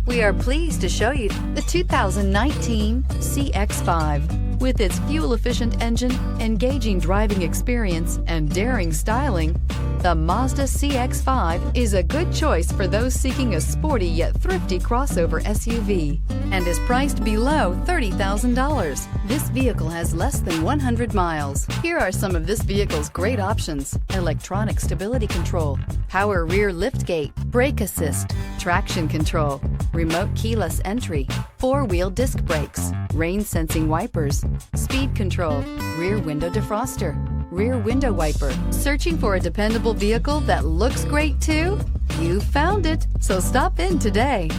We are pleased to show you the 2019 CX-5. With its fuel-efficient engine, engaging driving experience, and daring styling, the Mazda CX-5 is a good choice for those seeking a sporty yet thrifty crossover SUV and is priced below $30,000. This vehicle has less than 100 miles. Here are some of this vehicle's great options: electronic stability control, power rear liftgate, brake assist, traction control, remote keyless entry, four-wheel disc brakes, rain sensing wipers, speed control, rear window defroster, rear window wiper. Searching for a dependable vehicle that looks great too? You found it, so stop in today.